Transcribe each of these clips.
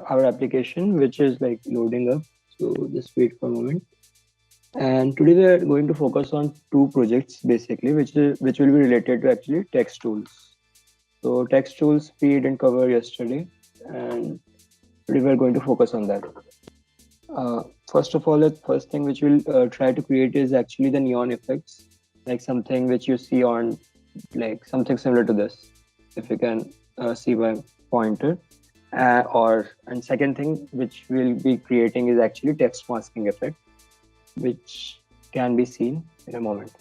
our application, which is like loading up. So just wait for a moment. And today we are going to focus on two projects basically, which will be related to actually text tools. So text tools we didn't cover yesterday, and today we are going to focus on that. First of all, the first thing which we'll try to create is actually the neon effects, like something which you see on, like something similar to this. If you can see my pointer, or and second thing which we'll be creating is actually text masking effect, which can be seen in a moment.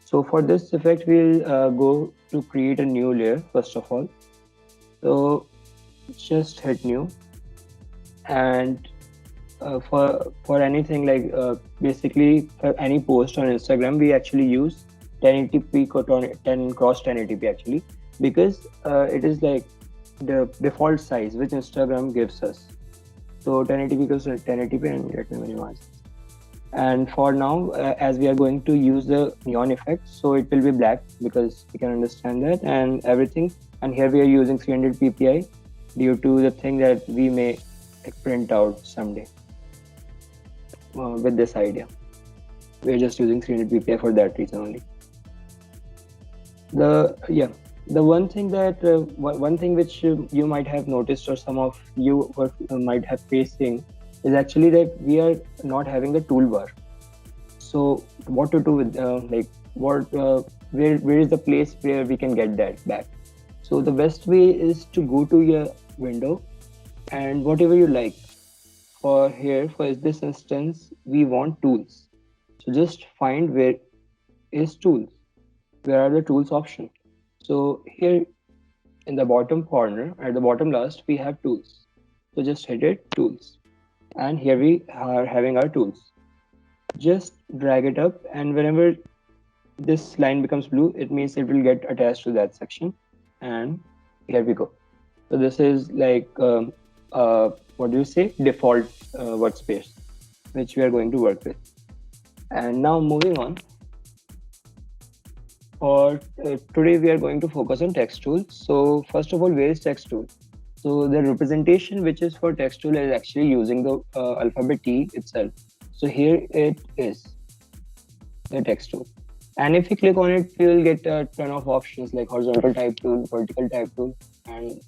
So for this effect, we'll go to create a new layer first of all. So just hit new, and for anything like basically for any post on Instagram, we actually use 1080p 10 cross 1080p actually, because it is like the default size which Instagram gives us. So 1080p equals to 1080p, and let me minimize. And for now, as we are going to use the neon effect, so it will be black because we can understand that and everything. And here we are using 300 ppi due to the thing that we may print out someday with this idea. We're just using 300 ppi for that reason only. The one thing that one thing which you might have noticed, or some of you might have facing, is actually that we are not having a toolbar. So what to do with like what where is the place where we can get that back? So the best way is to go to your window and whatever you like. For here, for this instance, we want tools. So just find where is tools. Where are the tools option? So here in the bottom corner, at the bottom last, we have tools. So just hit it, tools. And here we are having our tools. Just drag it up, and whenever this line becomes blue, it means it will get attached to that section. And here we go. So this is like what do you say, default workspace which we are going to work with. And now moving on, for today we are going to focus on text tool. So first of all, where is text tool? So the representation which is for text tool is actually using the alphabet T itself. So here it is, the text tool. And if you click on it, you will get a ton of options like horizontal type tool, vertical type tool, and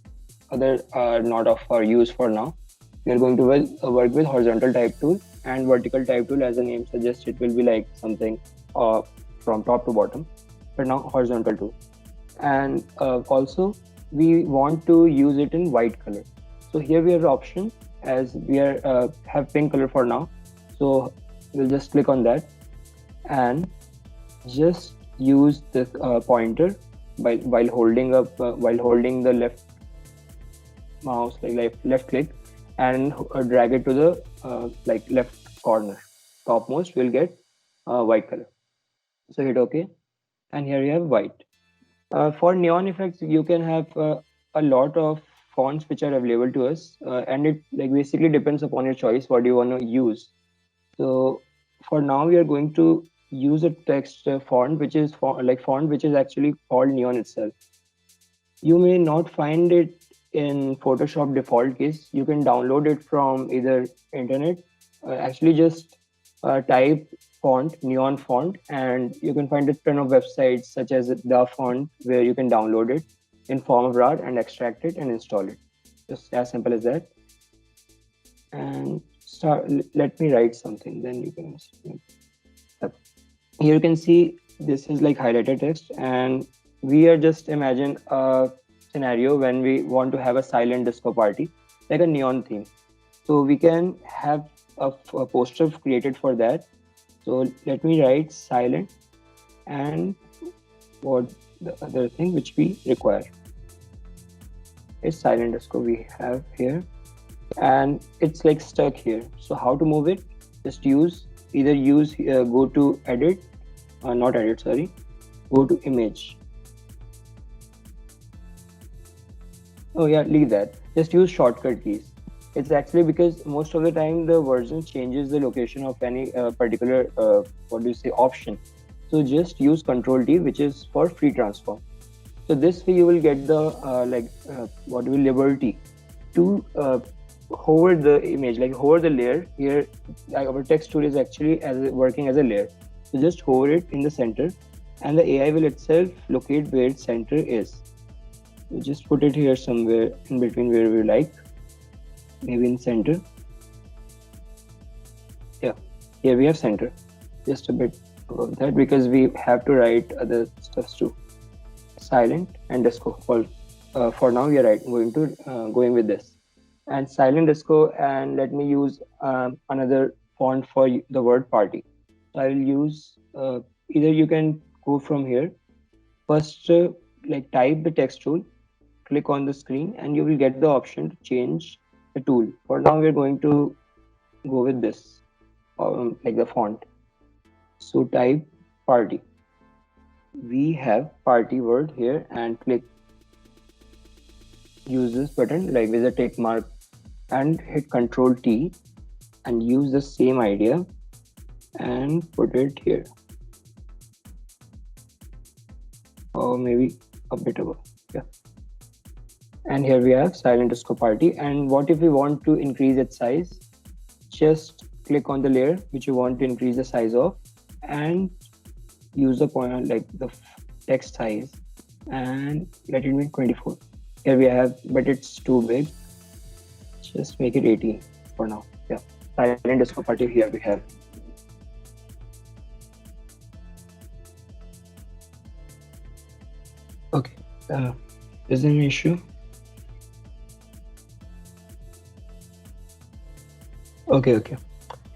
other are not of our use for now. We are going to work with horizontal type tool, and vertical type tool, as the name suggests, it will be like something from top to bottom, but now horizontal tool. And also we want to use it in white color. So here we have the option, as we are have pink color for now. So we'll just click on that and just use the pointer while holding up while holding the left mouse, like left click, and drag it to the like left corner topmost. We'll get white color. So hit OK, and here you have white. For neon effects, you can have a lot of fonts which are available to us, and it like basically depends upon your choice what you want to use. So for now, we are going to use a text font which is font which is actually called neon itself. You may not find it in Photoshop default case. You can download it from either internet. Actually, just type font, neon font, and you can find a ton of websites such as the font where you can download it in form of RAR and extract it and install it. Just as simple as that. And let me write something, then you can see. Here you can see this is like highlighted text, and we are just imagine a scenario when we want to have a silent disco party, like a neon theme. So we can have a poster created for that. So let me write silent, and what the other thing which we require is silent disco we have here, and it's like stuck here. So how to move it? Just either use go to edit, not edit, sorry, go to image. Oh yeah, leave that. Just use shortcut keys. It's actually because most of the time the version changes the location of any particular what do you say, option. So just use Control T, which is for free transform. So this way you will get the what will liberty to hover the image, like hover the layer here. Our text tool is actually working as a layer. So just hover it in the center, and the AI will itself locate where its center is. So just put it here somewhere in between where we like, maybe in center. Yeah, here we have center. Just a bit above that because we have to write other stuffs too. Silent and disco. For now, we are going with this. And silent disco, and let me use another font for the word party. So I will use either you can go from here. First, like type the text tool, click on the screen, and you will get the option to change the tool. For now, we're going to go with this, like the font. So type party. We have party word here, and click use this button like with a tick mark and hit Control T and use the same idea and put it here, or maybe a bit above. Yeah, and here we have silent disco party. And what if we want to increase its size? Just click on the layer which you want to increase the size of and use the point like the text size and let it be 24. Here we have, but it's too big. Just make it 18 for now. Yeah, silent disco party here we have. Okay, is there an issue? Okay.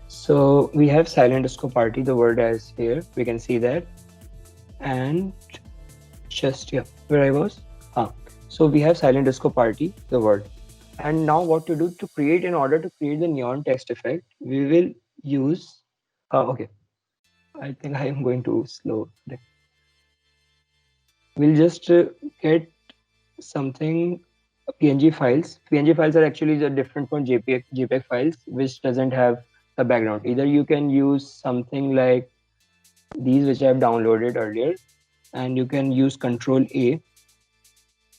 So we have silent disco party, the word as here, we can see that. And just, yeah, where I was? So we have silent disco party, the word. And now what to do to create, in order to create the neon text effect, we will use, okay, I think I am going too slow. We'll just get something, PNG files. PNG files are actually different from JPEG files, which doesn't have the background. Either you can use something like these, which I have downloaded earlier, and you can use Control A.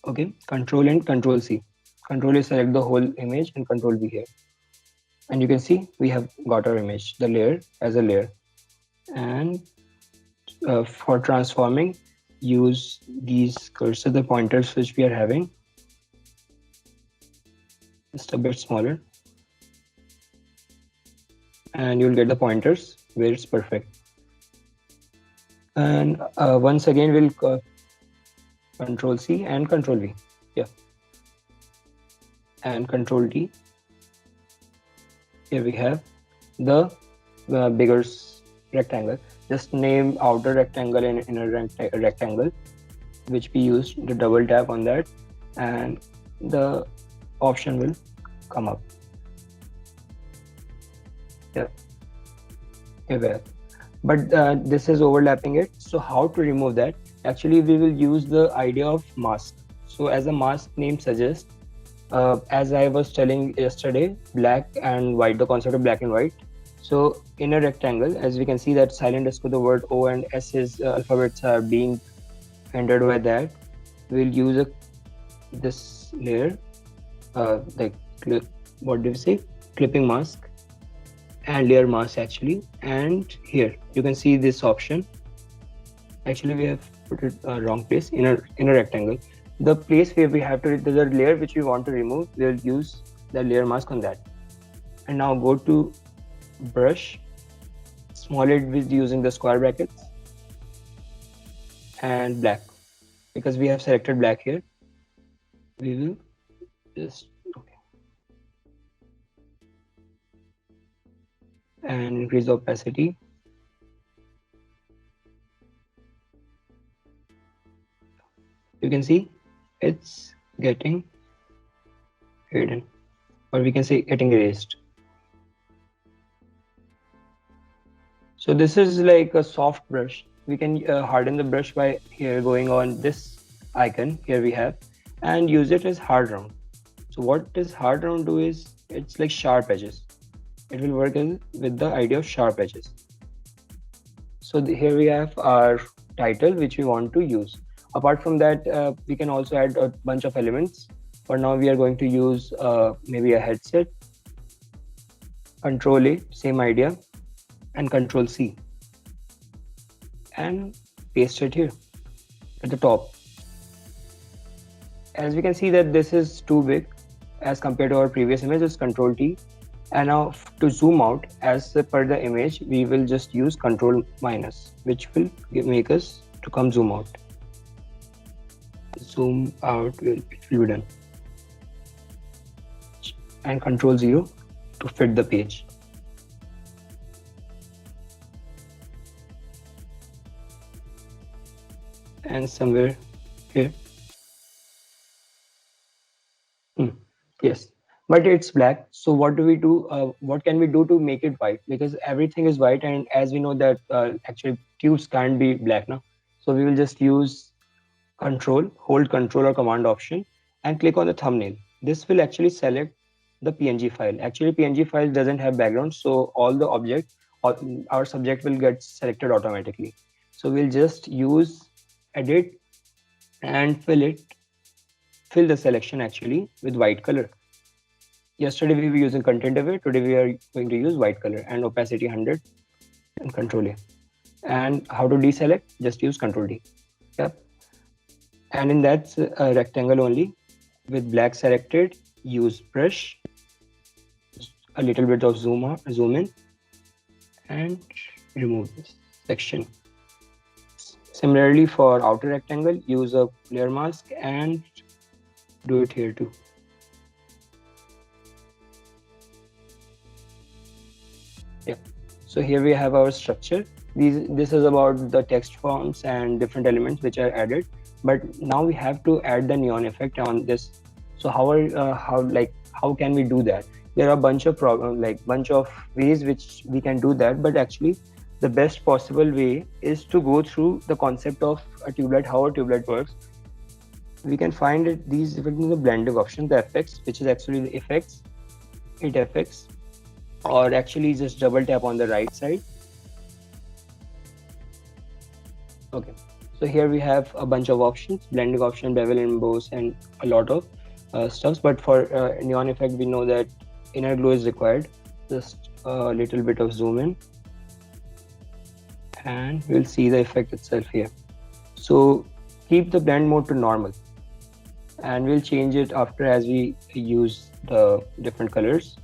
Okay, Control and Control C. Control A, select the whole image, and Control V here. And you can see we have got our image, the layer as a layer. And for transforming, use these cursor, the pointers which we are having, just a bit smaller, and you'll get the pointers where it's perfect. And once again, we'll Control C and Control V. Yeah, and Control D. Here we have the bigger rectangle. Just name outer rectangle and inner rectangle, which we used the double tap on that, and the option will come up. Yeah, here. But this is overlapping it. So how to remove that? Actually, we will use the idea of mask. So as the mask name suggests, as I was telling yesterday, black and white, the concept of black and white. So in a rectangle, as we can see that silent disco, the word O and S is alphabets are being entered by that. We'll use this layer, like what do we say? Clipping mask and layer mask actually. And here you can see this option. Actually, we have put it wrong place in a rectangle. The place where we have to, the layer which we want to remove, we'll use the layer mask on that. And now go to brush, small it with using the square brackets, and black. Because we have selected black here, we will just, okay, and increase the opacity. You can see it's getting hidden, or we can say getting erased. So this is like a soft brush. We can harden the brush by here going on this icon here we have, and use it as hard round. So what this hard round do is, it's like sharp edges. It will work with the idea of sharp edges. So here we have our title which we want to use. Apart from that, we can also add a bunch of elements. For now, we are going to use maybe a headset. Control A, same idea, and Control C, and paste it here at the top. As we can see that this is too big as compared to our previous image, is Control T. And now to zoom out, as per the image, we will just use Control minus, which will make us to come zoom out. Zoom out, it will be done. And Control 0 to fit the page. And somewhere here. Yes, but it's black. So what do we do? What can we do to make it white? Because everything is white, and as we know that actually tubes can't be black now. So we will just use Control, hold Control or Command Option, and click on the thumbnail. This will actually select the PNG file. Actually, PNG file doesn't have background, so all the object, our subject will get selected automatically. So we'll just use Edit and fill the selection actually with white color. Yesterday we were using content aware, today we are going to use white color and opacity 100 and Control A. And how to deselect? Just use Control D. Yep. And in that rectangle only, with black selected, use brush, a little bit of zoom in, and remove this section. Similarly, for outer rectangle, use a layer mask and do it here too. Yeah. So here we have our structure. This is about the text forms and different elements which are added. But now we have to add the neon effect on this. So how can we do that? There are a bunch of ways which we can do that. But actually, the best possible way is to go through the concept of a tubelet, how a tubelet works. We can find these effects in the blending option, the effects, which is actually the effects, or actually just double tap on the right side. Okay, so here we have a bunch of options, blending option, bevel, emboss, and a lot of stuffs. But for neon effect, we know that inner glow is required. Just a little bit of zoom in, and we'll see the effect itself here. So keep the blend mode to normal, and we'll change it after as we use the different colors.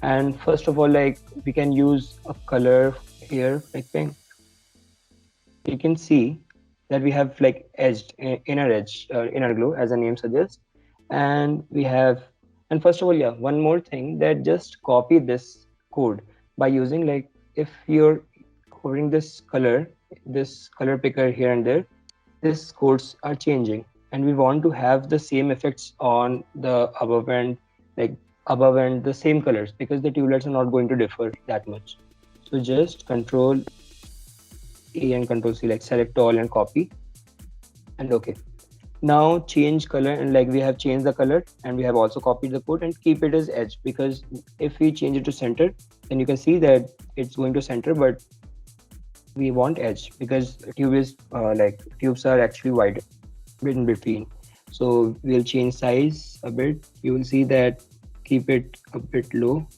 And first of all, like we can use a color here like pink. You can see that we have like inner glow as the name suggests, and we have, and first of all, yeah, one more thing, that just copy this code by using, like, if you're hovering this color picker here and there, these codes are changing, and we want to have the same effects on the above and the same colors, because the tubelets are not going to differ that much. So just Control A and Control C, like select all and copy, and okay. Now change color, and like we have changed the color and we have also copied the code, and keep it as edge, because if we change it to center, then you can see that it's going to center, but we want edge because tubes are actually wide in between. So we'll change size a bit. You will see that keep it a bit low,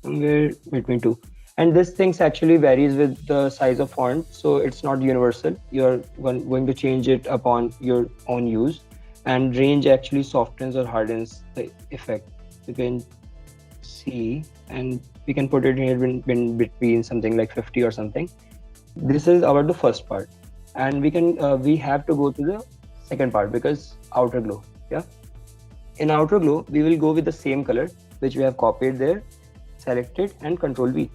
somewhere between 2. And this things actually varies with the size of font, so it's not universal. You're going to change it upon your own use. And range actually softens or hardens the effect. You can see, and we can put it here in between something like 50 or something. This is the first part, and we have to go to the second part, because outer glow. Yeah, in outer glow we will go with the same color which we have copied there, selected, and Control V.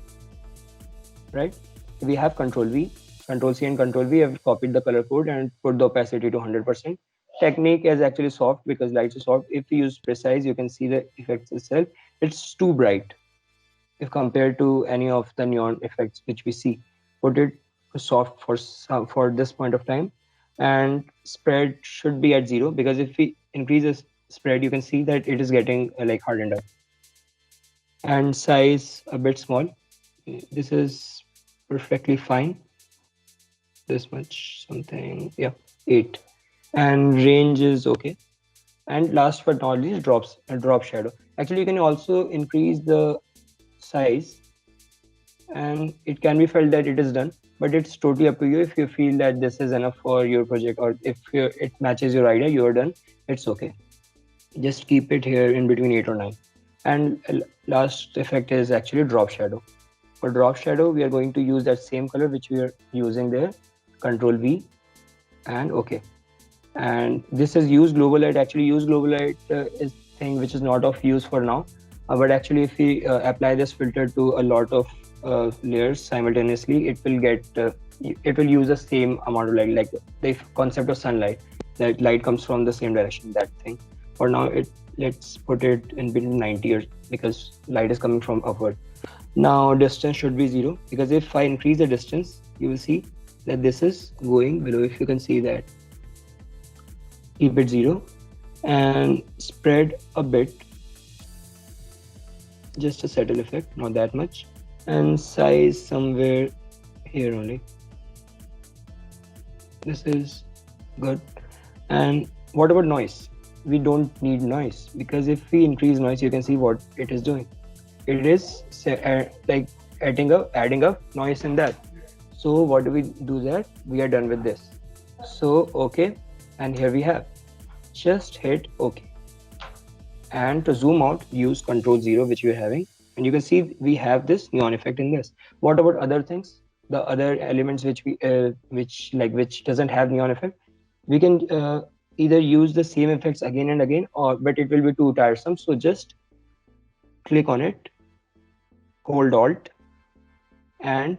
Right, we have Control V, Control C, and Control V. Have copied the color code and put the opacity to 100%. Technique is actually soft because light is soft. If you use precise, you can see the effects itself. It's too bright if compared to any of the neon effects which we see. Put it soft for this point of time, and spread should be at 0, because if we increase the spread, you can see that it is getting like hardened up. And size a bit small. This is perfectly fine. This much something, yeah, 8. And range is okay. And last but not least, drop shadow. Actually, you can also increase the size, and it can be felt that it is done, but it's totally up to you. If you feel that this is enough for your project, or if it matches your idea, you're done, it's okay. Just keep it here in between 8 or 9. And last effect is actually drop shadow. For drop shadow, we are going to use that same color which we are using there. Control V and OK. And this is use global light. Actually, use global light is thing which is not of use for now. But actually, if we apply this filter to a lot of layers simultaneously, it will use the same amount of light, like the concept of sunlight. That light comes from the same direction. That thing. For now, let's put it in between 90 or because light is coming from upward. Now distance should be 0, because if I increase the distance, you will see that this is going below. If you can see that, keep it 0 and spread a bit, just a subtle effect, not that much, and size somewhere here only. This is good. And what about noise? We don't need noise, because if we increase noise, you can see what it is doing. It is like adding up noise in that. So what do we do that? We are done with this. So OK, and here we have. Just hit OK. And to zoom out, use Control 0, which we're having, and you can see we have this neon effect in this. What about other things? The other elements which which doesn't have neon effect, we can either use the same effects again and again, but it will be too tiresome. So just click on it, hold Alt, and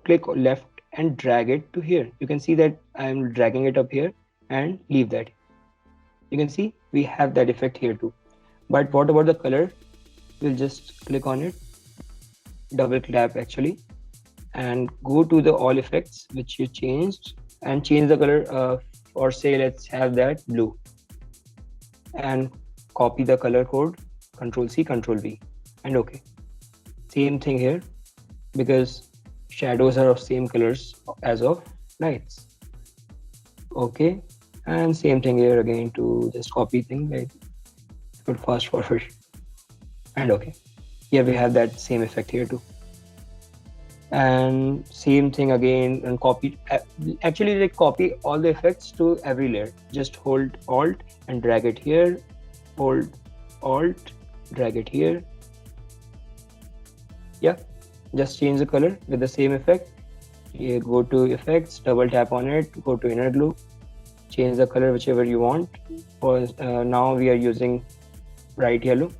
click left and drag it to here. You can see that I'm dragging it up here and leave that. You can see we have that effect here too. But what about the color? We'll just click on it, double tap actually, and go to the all effects which you changed and change the color, or say let's have that blue, and copy the color code, Control C, Control V, and OK. Same thing here, because shadows are of same colors as of lights. OK, and same thing here again, to just copy thing, like put fast forward, and OK. Here we have that same effect here too. And same thing again, and copy, actually like copy all the effects to every layer. Just hold Alt and drag it here, hold Alt, drag it here. Yeah, just change the color with the same effect. You go to effects, double tap on it, go to inner glow, change the color whichever you want. For now we are using bright yellow,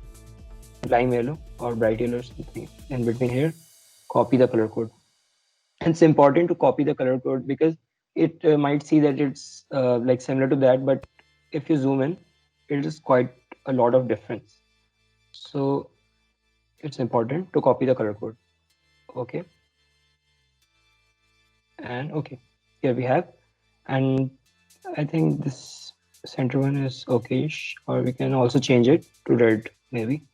lime yellow, or bright yellow, something in between here. Copy the color code. And it's important to copy the color code, because it might see that it's like similar to that, but if you zoom in, it is quite a lot of difference. So it's important to copy the color code. OK. And OK, here we have. And I think this center one is okay-ish, or we can also change it to red maybe.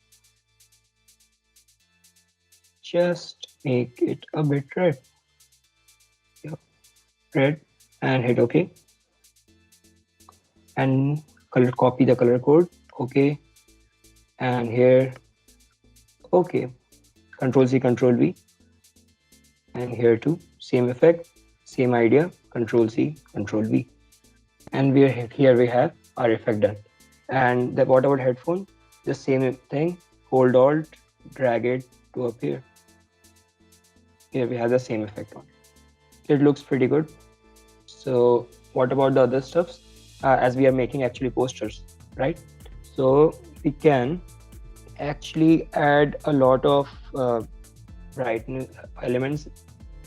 Just make it a bit red. Yep. Red, and hit OK. And copy the color code. OK. And here, OK. Control C, Control V. And here too, same effect, same idea. Control C, Control V. And here we have our effect done. And what about headphone? The same thing. Hold Alt, drag it to up here. Here we have the same effect on it. It looks pretty good. So what about the other stuffs? As we are making actually posters, right? So we can actually add a lot of brightness elements.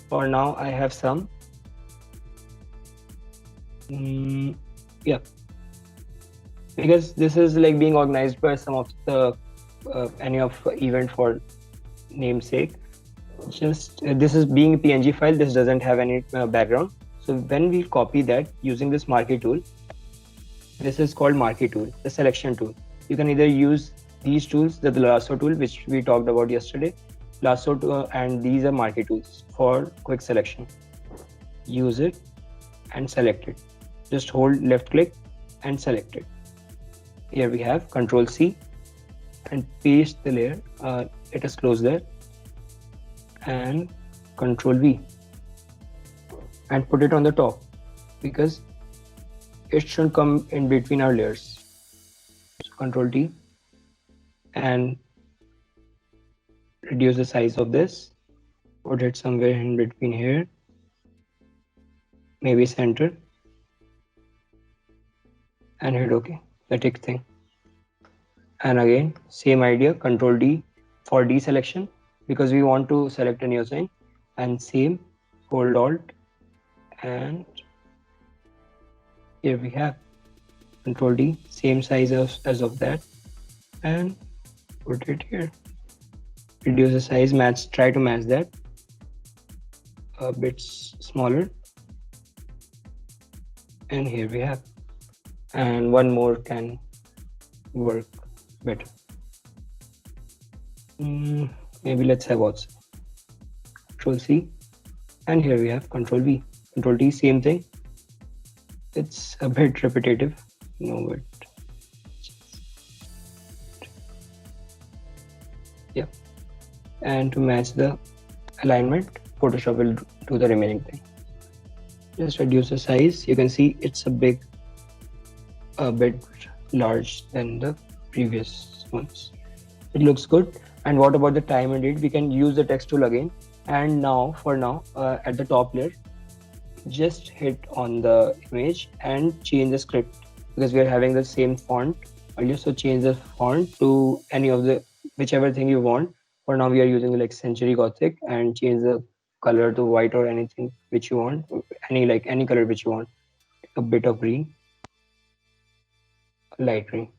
For now I have some. Yeah, because this is like being organized by some of the any of event for namesake. Just this is being a PNG file, this doesn't have any background. So when we copy that using this marquee tool, this is called marquee tool, the selection tool. You can either use these tools, the lasso tool which we talked about yesterday, lasso tool, and these are marquee tools for quick selection. Use it and select it. Just hold left click and select it. Here we have Control C and paste the layer. It is closed there. and Control V and put it on the top because it should come in between our layers. So Control T and reduce the size of this, put it somewhere in between here, maybe center, and hit OK, the tick thing. And again, same idea, Control D for deselection because we want to select a new thing, and same, hold Alt, and here we have Control D, same size as of that, and put it here. Reduce the size, try to match that, a bit smaller, and here we have. And one more can work better. Maybe let's have also Control C, and here we have Control V. Control T, same thing. It's a bit repetitive. No, but yeah. And to match the alignment, Photoshop will do the remaining thing. Just reduce the size. You can see it's a bit large than the previous ones. It looks good. And what about the time and date? We can use the text tool again. And now, for now, at the top layer, just hit on the image and change the script because we are having the same font earlier. So change the font to any of the whichever thing you want. For now, we are using like Century Gothic, and change the color to white or anything which you want, any color which you want. A bit of green, light green,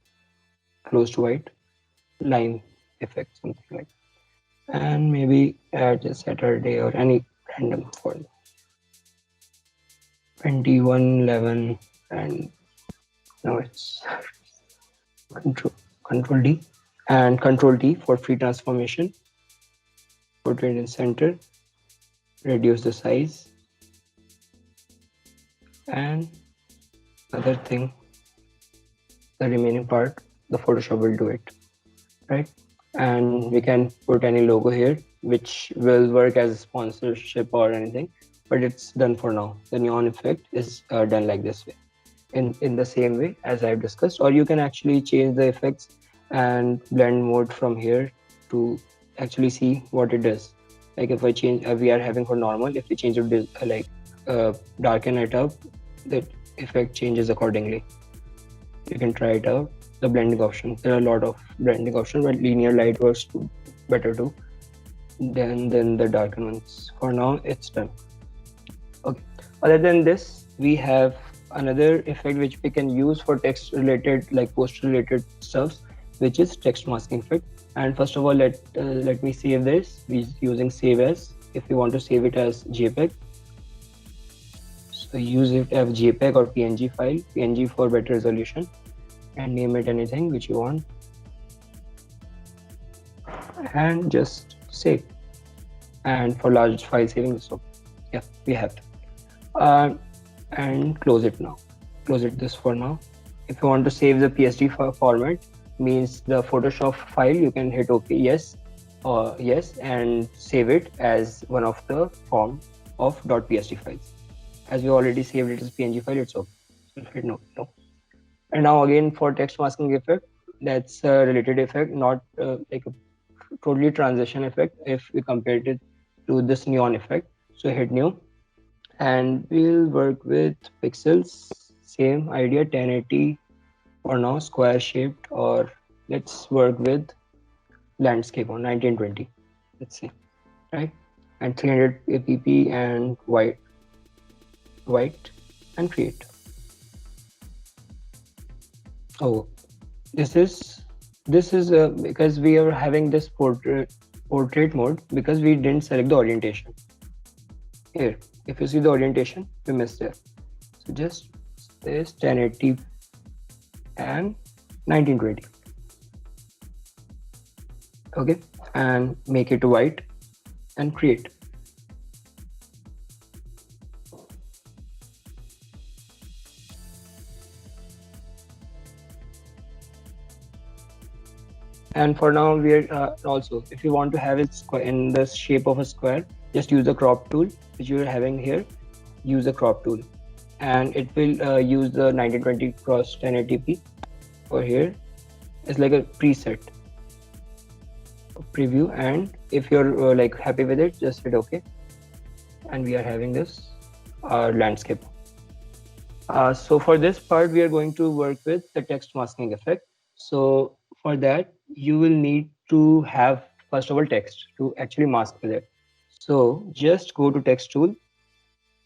close to white, lime effect, something like that. And maybe add a Saturday or any random for 2111, and now it's Control D and Control T for free transformation. Put it in center, reduce the size, and other thing, the remaining part, the Photoshop will do it, right? And we can put any logo here which will work as a sponsorship or anything, but it's done for now. The neon effect is done like this way, in the same way as I've discussed. Or you can actually change the effects and blend mode from here to actually see what it does. Like if I change, we are having for normal, if we change it darken it up, the effect changes accordingly. You can try it out. The blending option, there are a lot of blending options, but linear light works better too than the darken ones. For now, it's done. Okay. Other than this, we have another effect which we can use for text related, like post related stuffs, which is text masking effect. And first of all, let me save this. We're using save as. If you want to save it as JPEG, so use it as JPEG or PNG file. PNG for better resolution, and name it anything which you want, and just save. And for large file saving, so yeah, we have and close it now. Close it this for now. If you want to save the PSD format, means the Photoshop file, you can hit OK, yes, or yes, and save it as one of the form of .psd files. As we already saved it as PNG file, it's okay. So hit no. And now again for text masking effect, that's a related effect, not like a totally transition effect if we compare it to this neon effect. So hit new, and we'll work with pixels. Same idea, 1080 for now, square shaped, or let's work with landscape on 1920. Let's see, right? And 300 pp and white, and create. Oh, this is because we are having this portrait mode because we didn't select the orientation. Here, if you see the orientation, we missed there. So just this 1080 and 1920. Okay, and make it white and create. And for now, we're also, if you want to have it in the shape of a square, just use the crop tool which you're having here. Use the crop tool, and it will use the 1920 cross 1080p for here. It's like a preset preview, and if you're like happy with it, just hit OK. And we are having this landscape. So for this part, we are going to work with the text masking effect. So for that, you will need to have, first of all, text to actually mask with it. So just go to text tool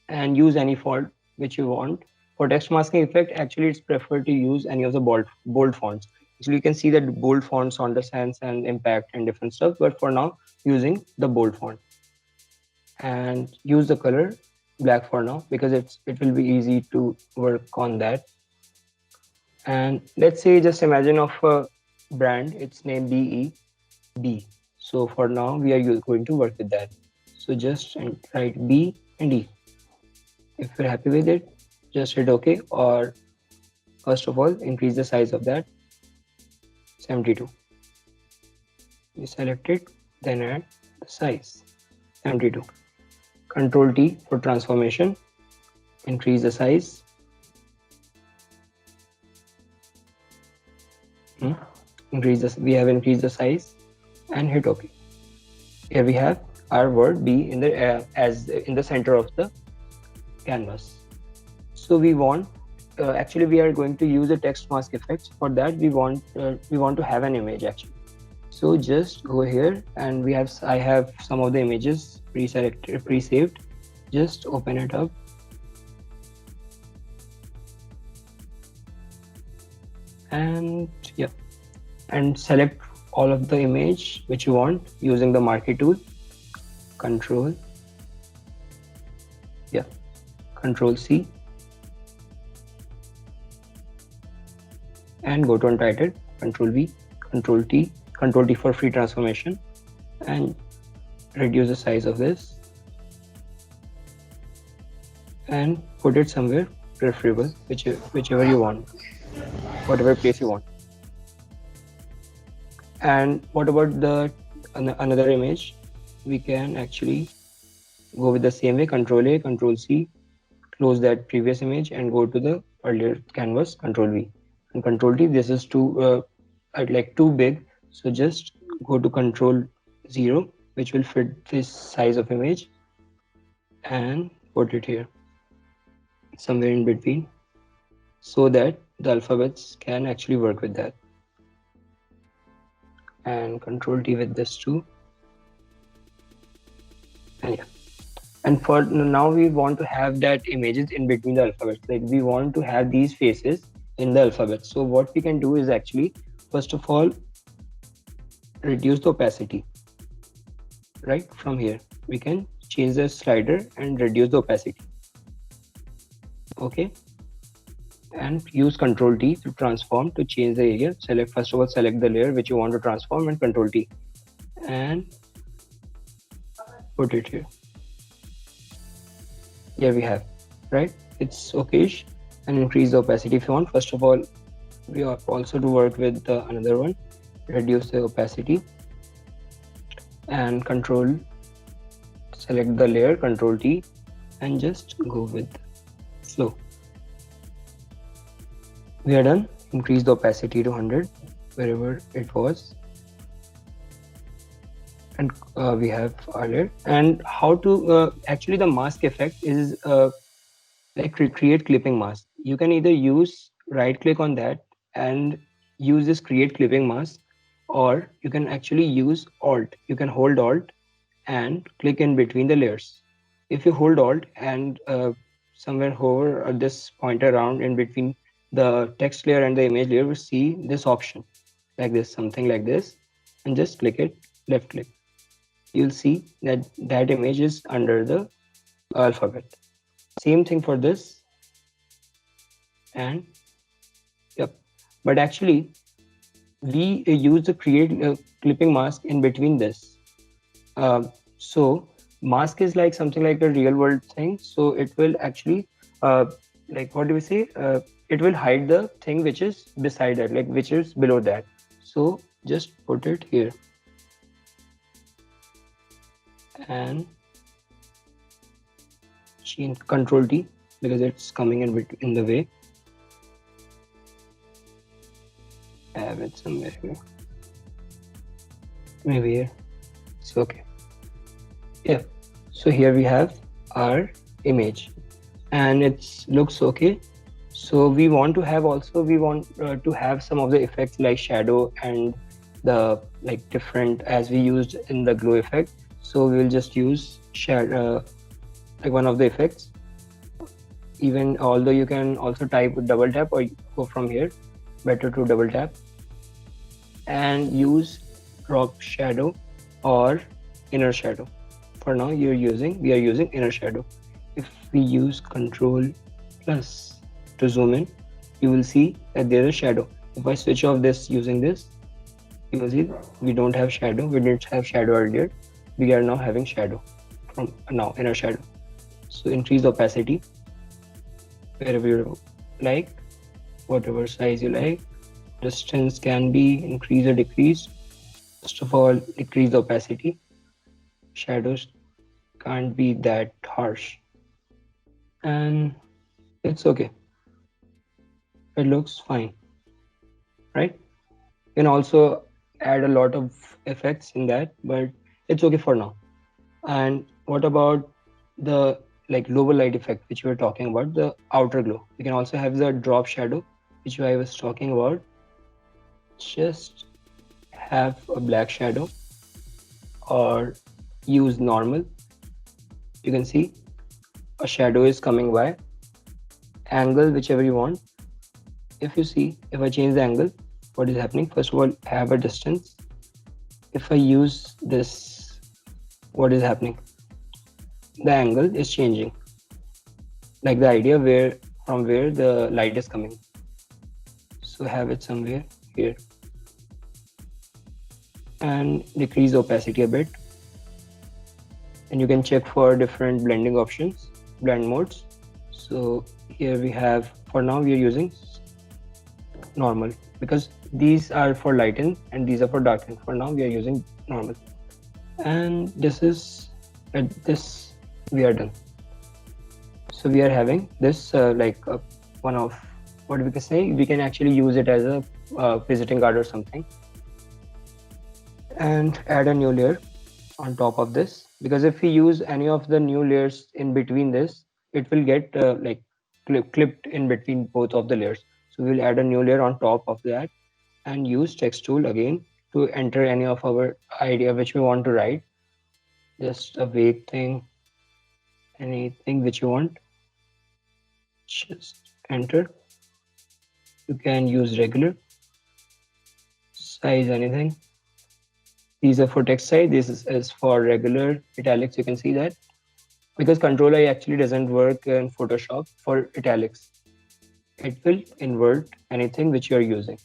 and use any font which you want. For text masking effect, actually it's preferred to use any of the bold fonts. So you can see that bold fonts on the sense and impact and different stuff, but for now using the bold font. And use the color black for now because it will be easy to work on that. And let's say just imagine of a brand, its name BE. So for now we are going to work with that. So just write B and E. If you're happy with it, just hit OK, or first of all increase the size of that 72. You select it, then add the size 72. Control T for transformation, increase the size. We have increased the size and hit OK. Here we have our word B in the as in the center of the canvas. So we want actually we are going to use the text mask effects. For that we want to have an image actually. So just go here, and I have some of the images pre-saved. Just open it up. And yeah, and select all of the image which you want using the marquee tool. Control C and go to untitled. Control V, Control T for free transformation, and reduce the size of this and put it somewhere preferable, whichever you want, whatever place you want. And what about the another image? We can actually go with the same way. Control A, Control C, close that previous image and go to the earlier canvas. Control V and Control T. This is too big, so just go to Control 0, which will fit this size of image, and put it here somewhere in between, so that the alphabets can actually work with that. And Control T with this too. And yeah. And for now, we want to have that images in between the alphabets. Like we want to have these faces in the alphabet. So what we can do is actually, first of all, reduce the opacity. Right from here, we can change the slider and reduce the opacity. Okay. And use Control T to transform to change the area. First of all, select the layer which you want to transform and Control T and put it here. Here we have, right? It's okayish. And increase the opacity if you want. First of all, we are also to work with another one. Reduce the opacity and select the layer, Control T, and just go with slow. We are done. Increase the opacity to 100 wherever it was, and we have our layer. And how to actually the mask effect is like create clipping mask. You can either use right click on that and use this create clipping mask, or you can actually use Alt. You can hold Alt and click in between the layers. If you hold Alt and somewhere hover this pointer around in between the text layer and the image layer, we see this option like this, something like this, and just click it, left click. You'll see that image is under the alphabet. Same thing for this, and yep. But actually, we use the create clipping mask in between this. So mask is like something like a real world thing. So it will actually like what do we say? It will hide the thing which is beside that, like which is below that. So just put it here and change Control T because it's coming in the way. Have it somewhere here. Maybe here. It's okay. Yeah. So here we have our image, and it looks okay. So we want to have to have some of the effects like shadow and the like different as we used in the glow effect. So we will just use shadow like one of the effects. Even although you can also type with double tap or go from here, better to double tap and use drop shadow or inner shadow. For now we are using inner shadow. If we use Control plus to zoom in, you will see that there is shadow. If I switch off this using this, you will see we don't have shadow. We didn't have shadow earlier. We are now having shadow from now, inner shadow. So increase opacity wherever you like, whatever size you like. Distance can be increased or decreased. First of all, decrease the opacity. Shadows can't be that harsh. And it's okay. It looks fine, right? You can also add a lot of effects in that, but it's okay for now. And what about the like lower light effect, which we were talking about, the outer glow? We can also have the drop shadow, which I was talking about. Just have a black shadow or use normal. You can see a shadow is coming by. Angle, whichever you want. If you see, if I change the angle, what is happening? First of all, have a distance. If I use this, what is happening? The angle is changing. Like the idea from where the light is coming. So have it somewhere here. And decrease opacity a bit. And you can check for different blending options, blend modes. So here we have, for now we are using normal because these are for lighten and these are for darken. For now we are using normal. And this is at this we are done. So we are having this one of what we can say, we can actually use it as a visiting card or something, and add a new layer on top of this, because if we use any of the new layers in between this, it will get clipped in between both of the layers. So we'll add a new layer on top of that and use text tool again to enter any of our idea which we want to write. Just a vague thing, anything which you want, just enter. You can use regular size, anything. These are for text size. This is for regular italics. You can see that because Control I actually doesn't work in Photoshop for italics. It will invert anything which you are using,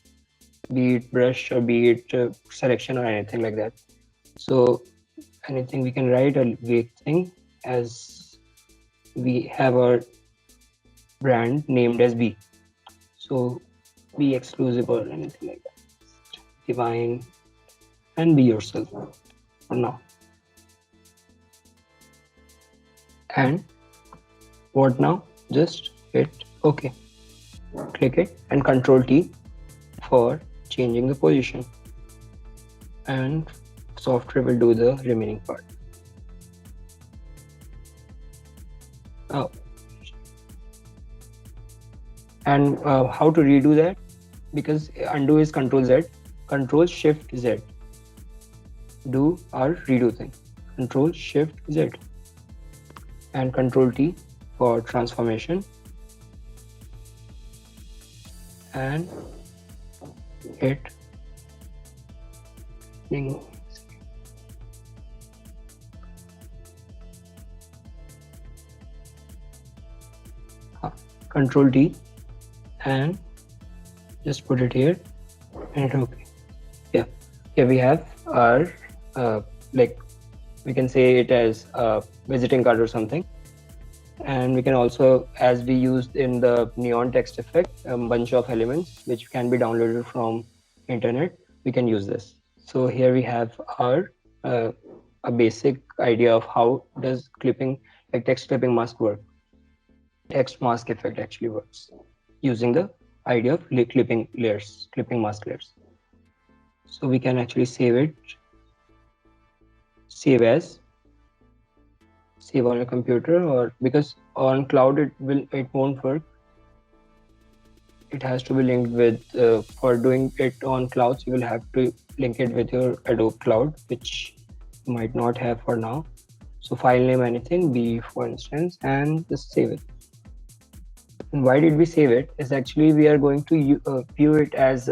be it brush or be it selection or anything like that. So anything we can write a vague thing, as we have our brand named as B. So be exclusive or anything like that. Divine and be yourself for now. And what now? Just hit OK. Click it and Control T for changing the position. And software will do the remaining part. Oh. And how to redo that? Because undo is Control Z, Control Shift Z. Do our redo thing. Control Shift Z. And Control T for transformation. And hit Control D and just put it here and okay. Yeah, here we have our we can say it as a visiting card or something. And we can also, as we used in the neon text effect, a bunch of elements which can be downloaded from internet. we can use this. So here we have our a basic idea of how does clipping, like text clipping mask work. Text mask effect actually works using the idea of clipping layers, clipping mask layers. So we can actually save it, save as, save on your computer, or because on cloud it won't work. It has to be linked with for doing it on clouds you will have to link it with your Adobe Cloud, which you might not have for now. So file name anything, B for instance, and just save it. And why did we save it? Is actually we are going to view it as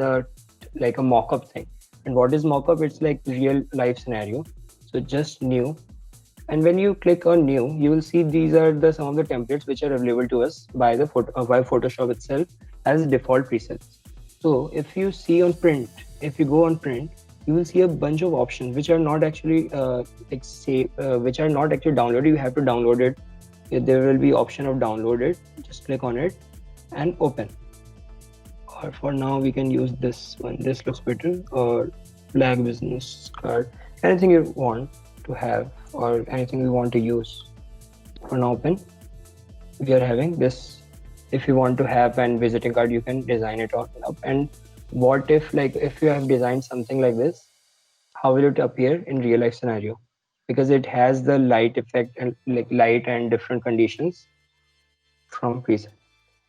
like a mock-up thing. And what is mock-up? It's like real life scenario. So just new. And when you click on new, you will see these are some of the templates which are available to us by the by Photoshop itself as default presets. So if you see on print, if you go on print, you will see a bunch of options which are not actually which are not actually downloaded. You have to download it. There will be option of download it. Just click on it and open. Or for now we can use this one. This looks better. Or black business card. Anything you want to have or anything we want to use. For now open. We are having this. If you want to have an visiting card, you can design it on up. And what if, like, if you have designed something like this, how will it appear in real life scenario? Because it has the light effect and like light and different conditions from preset.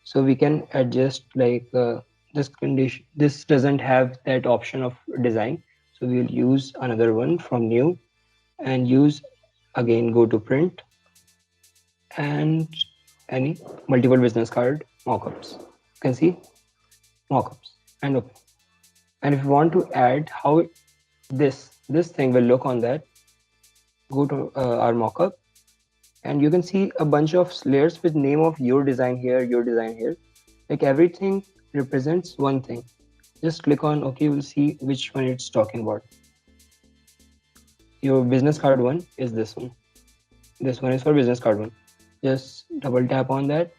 So we can adjust like this condition. This doesn't have that option of design. So we'll use another one from new and use again, go to print and any multiple business card mockups. You can see mockups and open. And if you want to add how this thing will look on that, go to our mockup and you can see a bunch of layers with name of your design here, your design here. Like everything represents one thing. Just click on OK, we'll see which one it's talking about. Your business card one is this one. This one is for business card one. Just double tap on that,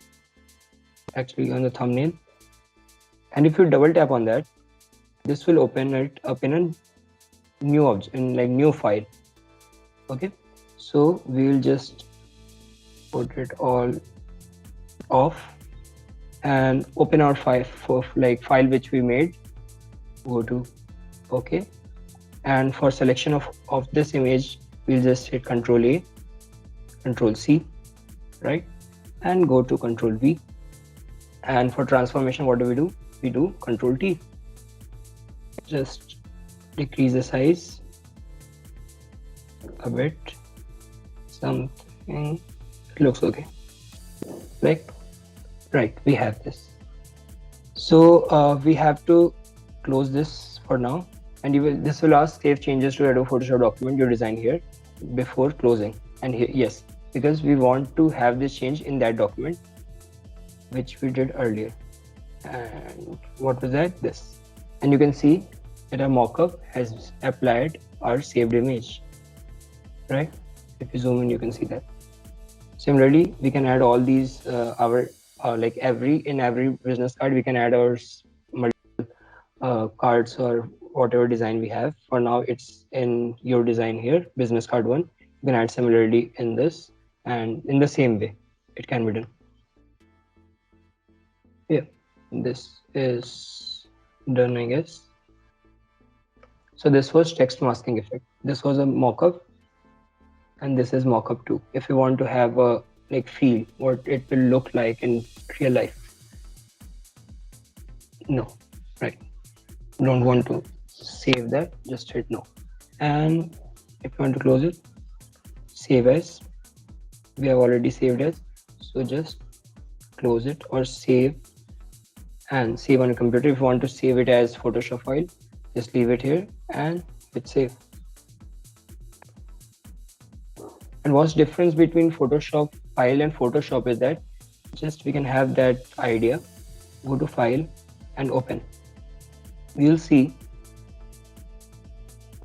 actually on the thumbnail. And if you double tap on that, this will open it up in a new object, in like new file. Okay, so we will just put it all off and open our file for like file which we made. Go to OK, and for selection of this image, we'll just hit Control A, Control C, right, and go to Control V. And for transformation, what do? We do Control T. Just decrease the size a bit. Something looks okay. Like right, we have this. So we have to close this for now, and this will ask save changes to Adobe Photoshop document you design here before closing. And here, yes, because we want to have this change in that document which we did earlier. And what was that? This. And you can see that our mockup has applied our saved image, right? If you zoom in, you can see that. Similarly, we can add all these like in every business card we can add our multiple cards or whatever design we have. For now it's in your design here, business card one. You can add similarly in this, and in the same way it can be done. Yeah, this is done, I guess. So this was text masking effect. This was a mockup, and this is mockup 2. If you want to have a like feel what it will look like in real life. No, right? Don't want to save that, just hit no. And if you want to close it, save as. We have already saved as, so just close it or save and save on your computer. If you want to save it as Photoshop file, just leave it here and hit save. And what's difference between Photoshop file and Photoshop is that just we can have that idea, go to file and open. We'll see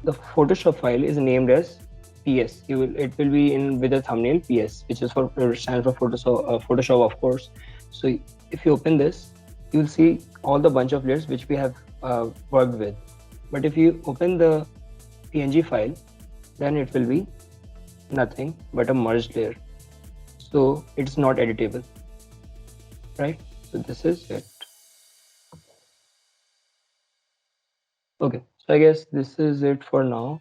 the Photoshop file is named as PS. It will be in with a thumbnail PS, which is for stands for Photoshop, of course. So if you open this, you will see all the bunch of layers which we have worked with. But if you open the PNG file, then it will be nothing but a merged layer. So it's not editable, right? So this is it. Okay, so I guess this is it for now,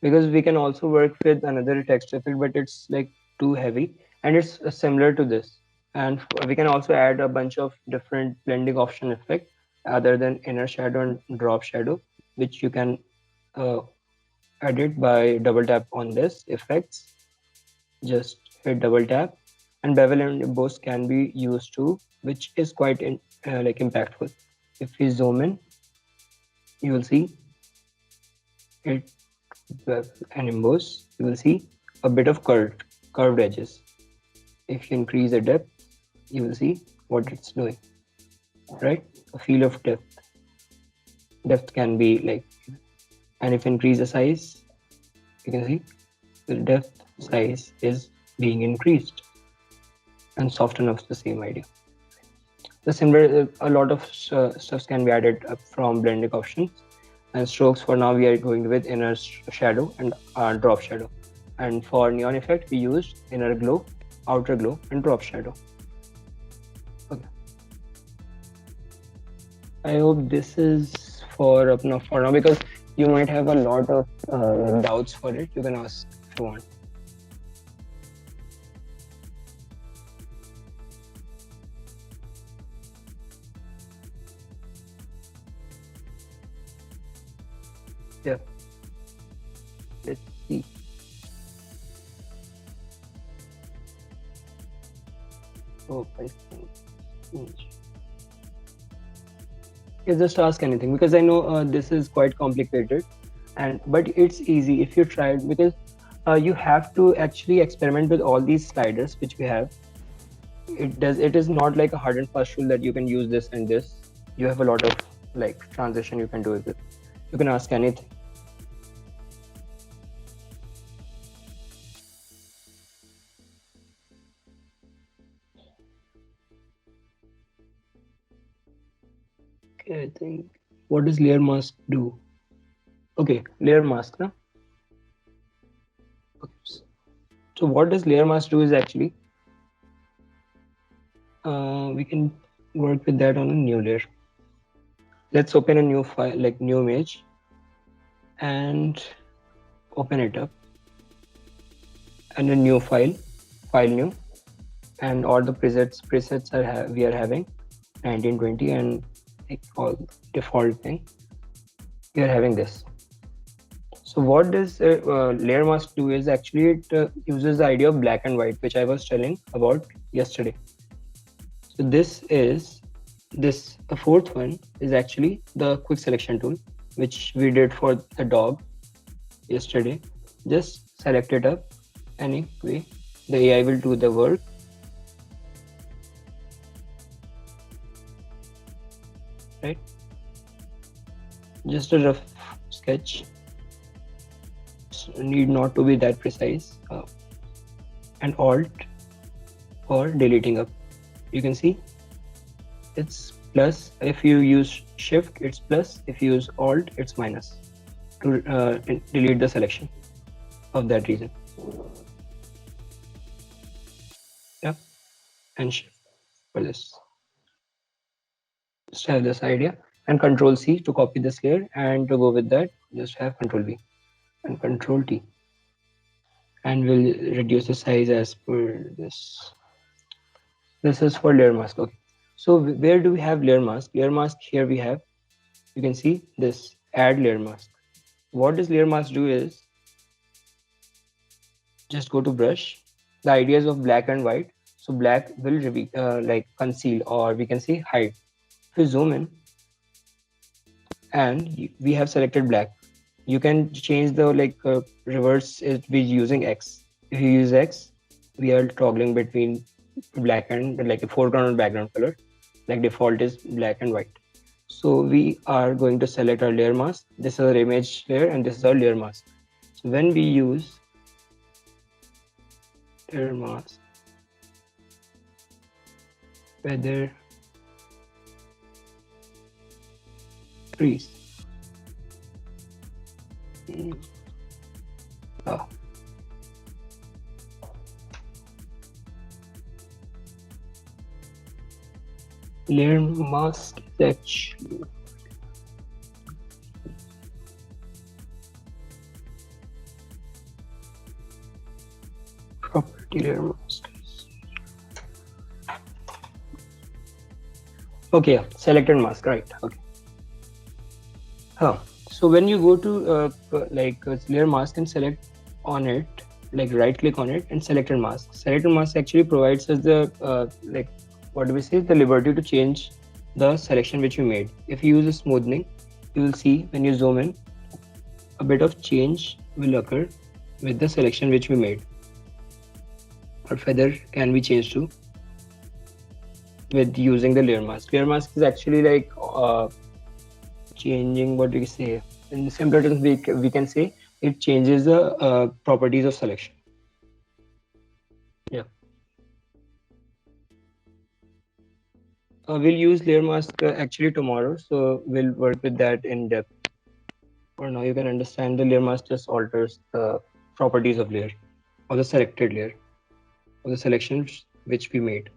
because we can also work with another text effect, but it's like too heavy, and it's similar to this. And we can also add a bunch of different blending option effect other than inner shadow and drop shadow, which you can uh, edit by double tap on this effects. Just hit double tap, and bevel and emboss can be used too, which is quite like impactful. If we zoom in, you will see it, bevel and emboss. You will see a bit of curved edges. If you increase the depth, you will see what it's doing, right? A feel of depth. Depth can be like, and if you increase the size, you can see the depth size is being increased, and soften up the same idea. The similar, a lot of stuffs can be added from blending options. And strokes, for now we are going with inner shadow and drop shadow. And for neon effect, we used inner glow, outer glow, and drop shadow. Okay. I hope this is for now, because you might have a lot of doubts for it. You can ask if you want. Yeah. Let's see. Oh, I think. Yeah, just ask anything, because I know this is quite complicated, but it's easy if you try it, because you have to actually experiment with all these sliders which we have. It is not like a hard and fast rule that you can use this and this. You have a lot of like transition you can do with it. You can ask anything. Okay, I think, what does layer mask do? Okay, layer mask, na? Oops. So what does layer mask do is actually, we can work with that on a new layer. Let's open a new file, like new image, and open it up, and a new file new, and all the presets we are having 1920 and like all default thing. We are having this. So what does layer mask do is actually it uses the idea of black and white, which I was telling about yesterday. So the fourth one is actually the quick selection tool, which we did for the dog yesterday. Just select it up anyway. The AI will do the work. Right? Just a rough sketch. Need not to be that precise. And Alt for deleting up. You can see it's plus. If you use Shift, it's plus. If you use Alt, it's minus to delete the selection of that region. Yep, and Shift for this. Just have this idea, and Control C to copy this layer, and to go with that, just have Control V and Control T, and we'll reduce the size as per this. This is for layer mask. Okay. So where do we have layer mask? Layer mask here we have. You can see this add layer mask. What does layer mask do is just go to brush. The ideas of black and white. So black will like conceal, or we can say hide. If you zoom in, and we have selected black, you can change the reverse it be using X. If you use X, we are toggling between black and like a foreground and background color. Like default is black and white. So we are going to select our layer mask. This is our image layer, and this is our layer mask. So when we use layer mask, feather trees, Ah. Layer mask is actually property layer mask. Okay, yeah, selected mask, right? Okay. Huh. So when you go to layer mask and select on it, like right click on it and selected mask. Selected mask actually provides us the what do we say, the liberty to change the selection which you made. If you use a smoothing, you will see when you zoom in, a bit of change will occur with the selection which we made. Or feather can be changed to with using the layer mask. Layer mask is actually like changing, what do we say, in simpler terms we can say it changes the properties of selection. Yeah. We'll use layer mask actually tomorrow, so we'll work with that in depth. For now you can understand the layer mask just alters the properties of layer or the selected layer or the selections which we made.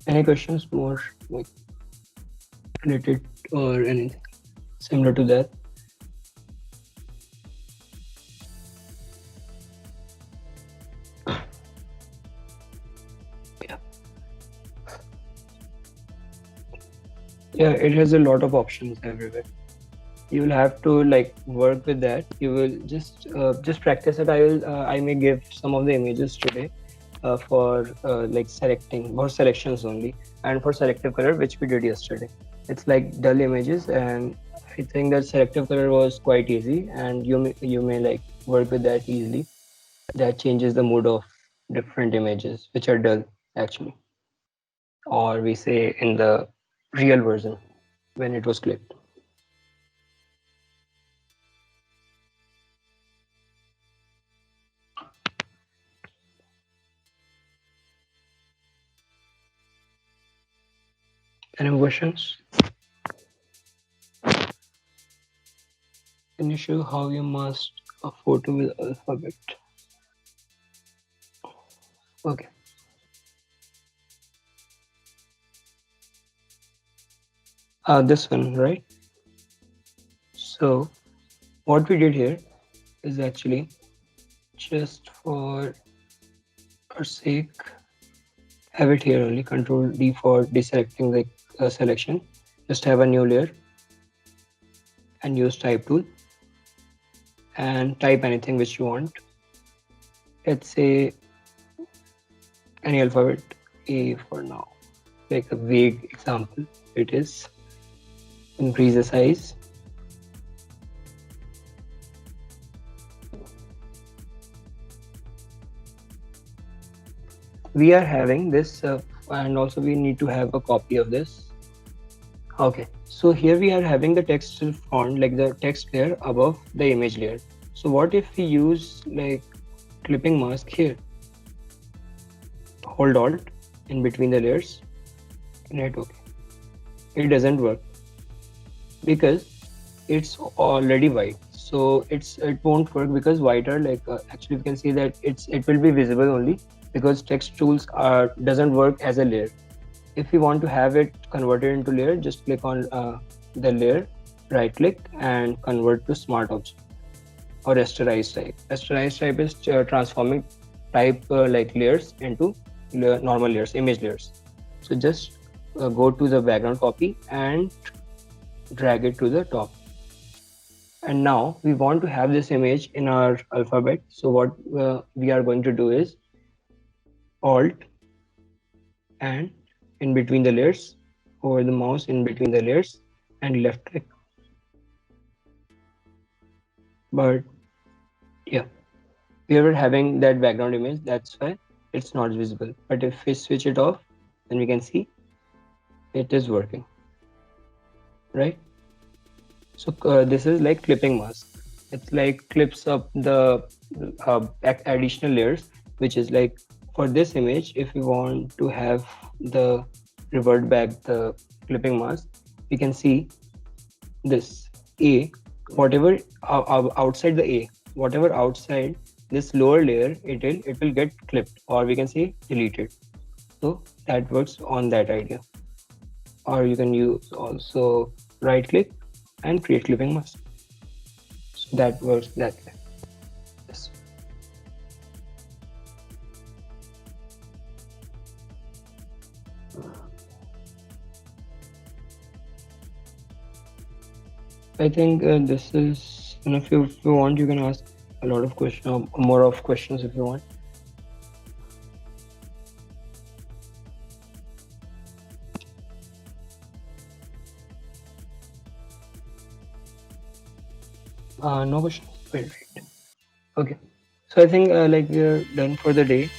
Any questions more like related or anything similar to that? Yeah. Yeah, it has a lot of options everywhere. You will have to like work with that. You will just practice it. I may give some of the images today for like selecting more selections only, and for selective color which we did yesterday. It's like dull images, and I think that selective color was quite easy, and you may like work with that easily. That changes the mood of different images which are dull actually, or we say in the real version when it was clicked. Any questions? Can you show how you mask a photo with alphabet? Okay. This one, right? So what we did here is actually just for our sake, have it here only. Control D for deselecting the selection. Just have a new layer and use type tool and type anything which you want. Let's say any alphabet, A for now. Like a vague example, it is. Increase the size. We are having this and also we need to have a copy of this. Okay, so here we are having the text font, like the text layer above the image layer. So what if we use like clipping mask here? Hold Alt in between the layers and hit OK. It doesn't work because it's already white. So it won't work because white are like actually we can see that it will be visible only because text tools doesn't work as a layer. If you want to have it converted into layer, just click on the layer, right click and convert to smart object or rasterize type. Rasterize type is transforming type like layers into normal layers, image layers. So just go to the background copy and drag it to the top. And now we want to have this image in our alphabet. So what we are going to do is Alt and in between the layers, over the mouse in between the layers and left click. But Yeah, we were having that background image, that's why it's not visible. But if we switch it off, then we can see it is working, right? So this is like clipping mask. It's like clips up the additional layers, which is like for this image, if we want to have the revert back the clipping mask, we can see this A, whatever outside the A, whatever outside this lower layer, it will get clipped, or we can say deleted. So that works on that idea. Or you can use also right click and create clipping mask. So that works that way. Yes. I think this is enough. If you want, you can ask a lot of questions, more of questions if you want. No questions. Wait, wait. Okay. So I think like we're done for the day.